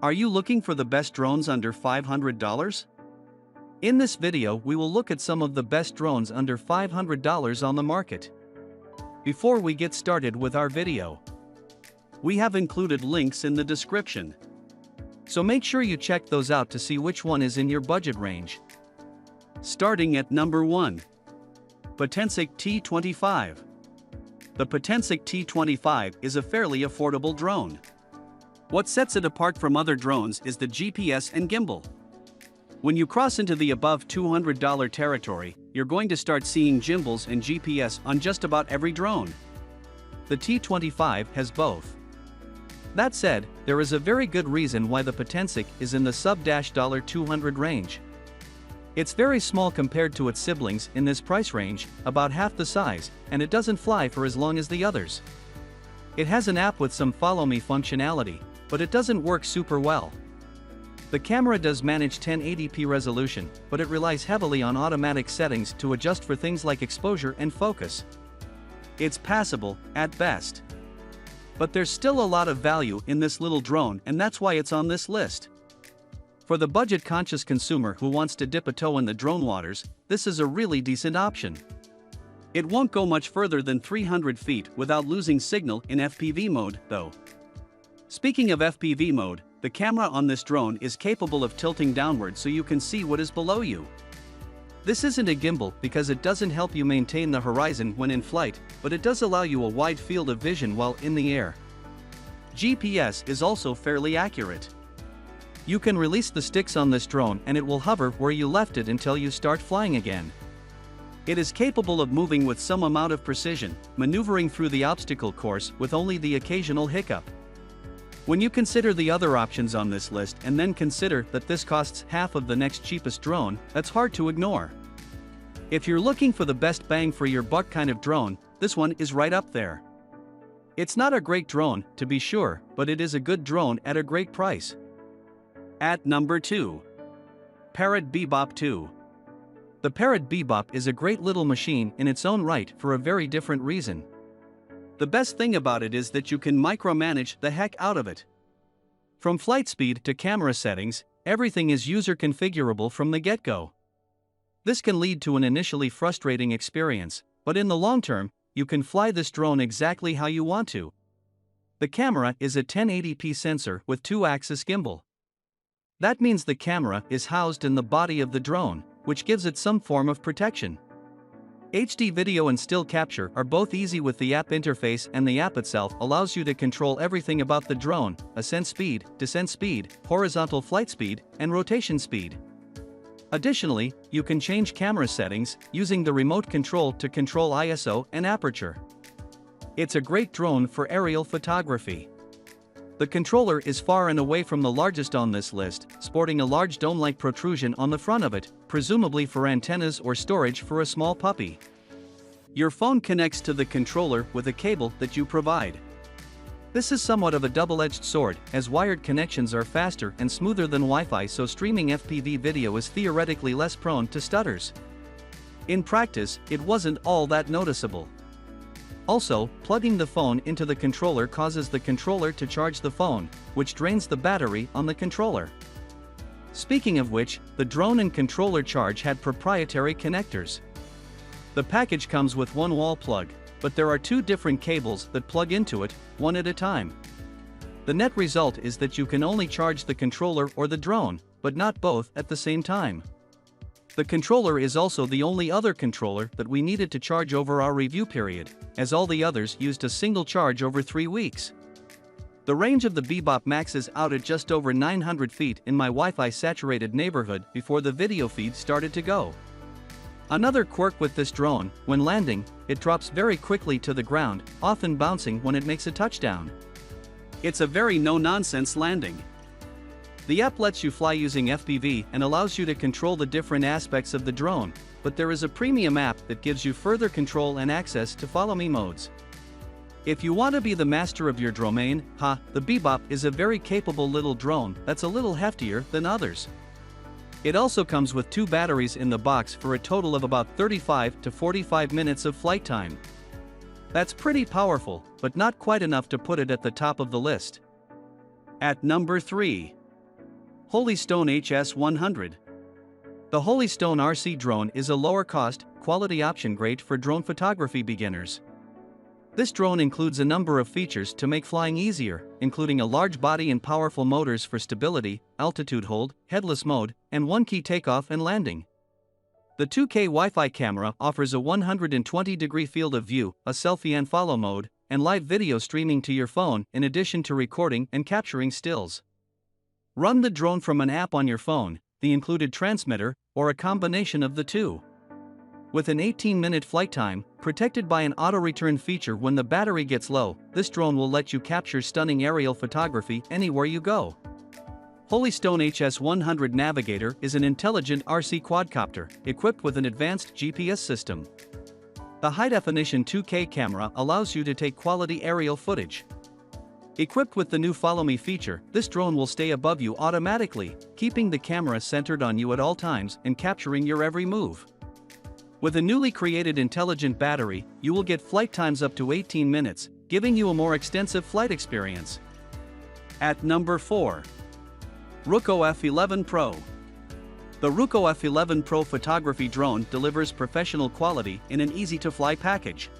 Are you looking for the best drones under $500? In this video we will look at some of the best drones under $500 on the market. Before we get started with our video, we have included links in the description. So make sure you check those out to see which one is in your budget range. Starting at number 1. Potensic T25. The Potensic T25 is a fairly affordable drone. What sets it apart from other drones is the GPS and gimbal. When you cross into the above $200 territory, you're going to start seeing gimbals and GPS on just about every drone. The T25 has both. That said, there is a very good reason why the Potensic is in the sub-$200 range. It's very small compared to its siblings in this price range, about half the size, and it doesn't fly for as long as the others. It has an app with some follow me functionality, but it doesn't work super well. The camera does manage 1080p resolution, but it relies heavily on automatic settings to adjust for things like exposure and focus. It's passable, at best. But there's still a lot of value in this little drone, and that's why it's on this list. For the budget-conscious consumer who wants to dip a toe in the drone waters, this is a really decent option. It won't go much further than 300 feet without losing signal in FPV mode, though. Speaking of FPV mode, the camera on this drone is capable of tilting downward so you can see what is below you. This isn't a gimbal because it doesn't help you maintain the horizon when in flight, but it does allow you a wide field of vision while in the air. GPS is also fairly accurate. You can release the sticks on this drone and it will hover where you left it until you start flying again. It is capable of moving with some amount of precision, maneuvering through the obstacle course with only the occasional hiccup. When you consider the other options on this list and then consider that this costs half of the next cheapest drone, that's hard to ignore. If you're looking for the best bang for your buck kind of drone, this one is right up there. It's not a great drone, to be sure, but it is a good drone at a great price. At number 2. Parrot Bebop 2. The Parrot Bebop is a great little machine in its own right for a very different reason. The best thing about it is that you can micromanage the heck out of it. From flight speed to camera settings, everything is user configurable from the get-go. This can lead to an initially frustrating experience, but in the long term, you can fly this drone exactly how you want to. The camera is a 1080p sensor with 2-axis gimbal. That means the camera is housed in the body of the drone, which gives it some form of protection. HD video and still capture are both easy with the app interface, and the app itself allows you to control everything about the drone: ascent speed, descent speed, horizontal flight speed, and rotation speed. Additionally, you can change camera settings using the remote control to control ISO and aperture. It's a great drone for aerial photography. The controller is far and away from the largest on this list, sporting a large dome-like protrusion on the front of it, presumably for antennas or storage for a small puppy. Your phone connects to the controller with a cable that you provide. This is somewhat of a double-edged sword, as wired connections are faster and smoother than Wi-Fi, so streaming FPV video is theoretically less prone to stutters. In practice, it wasn't all that noticeable. Also, plugging the phone into the controller causes the controller to charge the phone, which drains the battery on the controller. Speaking of which, the drone and controller charge had proprietary connectors. The package comes with one wall plug, but there are 2 different cables that plug into it, one at a time. The net result is that you can only charge the controller or the drone, but not both at the same time. The controller is also the only other controller that we needed to charge over our review period, as all the others used a single charge over 3 weeks. The range of the Bebop maxes out at just over 900 feet in my Wi-Fi saturated neighborhood before the video feed started to go. Another quirk with this drone: when landing, it drops very quickly to the ground, often bouncing when it makes a touchdown. It's a very no-nonsense landing. The app lets you fly using FPV and allows you to control the different aspects of the drone, but there is a premium app that gives you further control and access to follow me modes. If you want to be the master of your domain, the Bebop is a very capable little drone that's a little heftier than others. It also comes with 2 batteries in the box for a total of about 35 to 45 minutes of flight time. That's pretty powerful, but not quite enough to put it at the top of the list. At number 3. Holy Stone HS100. The Holy Stone RC drone is a lower-cost, quality option great for drone photography beginners. This drone includes a number of features to make flying easier, including a large body and powerful motors for stability, altitude hold, headless mode, and one-key takeoff and landing. The 2K Wi-Fi camera offers a 120-degree field of view, a selfie and follow mode, and live video streaming to your phone in addition to recording and capturing stills. Run the drone from an app on your phone, the included transmitter, or a combination of the two. With an 18-minute flight time, protected by an auto-return feature when the battery gets low, this drone will let you capture stunning aerial photography anywhere you go. Holy Stone HS100 Navigator is an intelligent RC quadcopter, equipped with an advanced GPS system. The high-definition 2K camera allows you to take quality aerial footage. Equipped with the new Follow Me feature, this drone will stay above you automatically, keeping the camera centered on you at all times and capturing your every move. With a newly created intelligent battery, you will get flight times up to 18 minutes, giving you a more extensive flight experience. At number 4. Ruko F11 Pro. The Ruko F11 Pro photography drone delivers professional quality in an easy-to-fly package.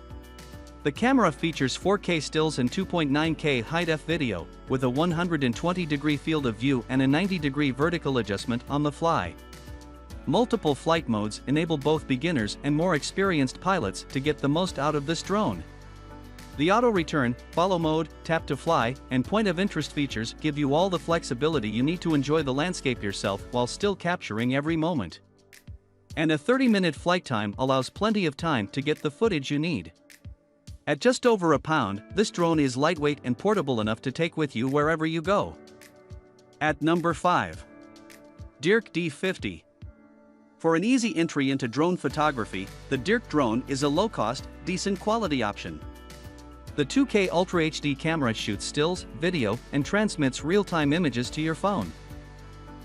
The camera features 4K stills and 2.9K high-def video, with a 120-degree field of view and a 90-degree vertical adjustment on the fly. Multiple flight modes enable both beginners and more experienced pilots to get the most out of this drone. The auto-return, follow mode, tap to fly, and point of interest features give you all the flexibility you need to enjoy the landscape yourself while still capturing every moment. And a 30-minute flight time allows plenty of time to get the footage you need. At just over a pound, this drone is lightweight and portable enough to take with you wherever you go. At number 5. Dirk D50. For an easy entry into drone photography, the Dirk drone is a low-cost, decent quality option. The 2K Ultra HD camera shoots stills, video, and transmits real-time images to your phone.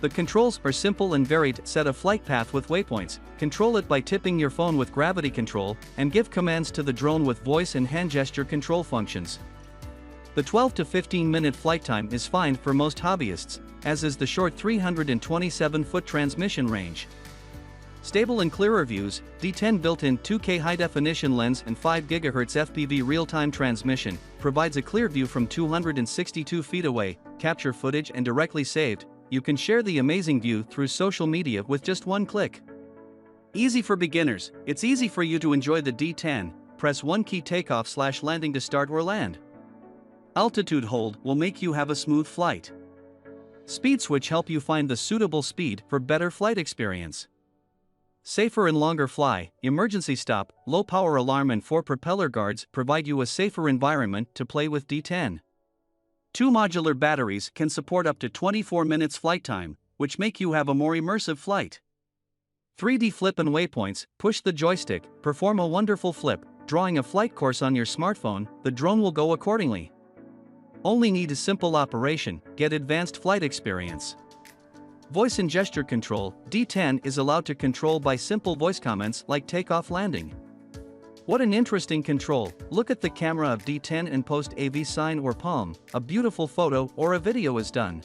The controls are simple and varied. Set a flight path with waypoints, control it by tipping your phone with gravity control, and give commands to the drone with voice and hand gesture control functions. The 12 to 15-minute flight time is fine for most hobbyists, as is the short 327-foot transmission range. Stable and clearer views, D10 built-in 2K high-definition lens and 5 GHz FPV real-time transmission, provides a clear view from 262 feet away, capture footage and directly saved. You can share the amazing view through social media with just one click. Easy for beginners, it's easy for you to enjoy the D10, press one key takeoff/landing to start or land. Altitude hold will make you have a smooth flight. Speed switch help you find the suitable speed for better flight experience. Safer and longer fly, emergency stop, low power alarm and 4 propeller guards provide you a safer environment to play with D10. 2 modular batteries can support up to 24 minutes flight time, which make you have a more immersive flight. 3D flip and waypoints, push the joystick, perform a wonderful flip, drawing a flight course on your smartphone, the drone will go accordingly. Only need a simple operation, get advanced flight experience. Voice and gesture control, D10 is allowed to control by simple voice comments like takeoff landing. What an interesting control, look at the camera of D10 and post AV sign or palm, a beautiful photo or a video is done.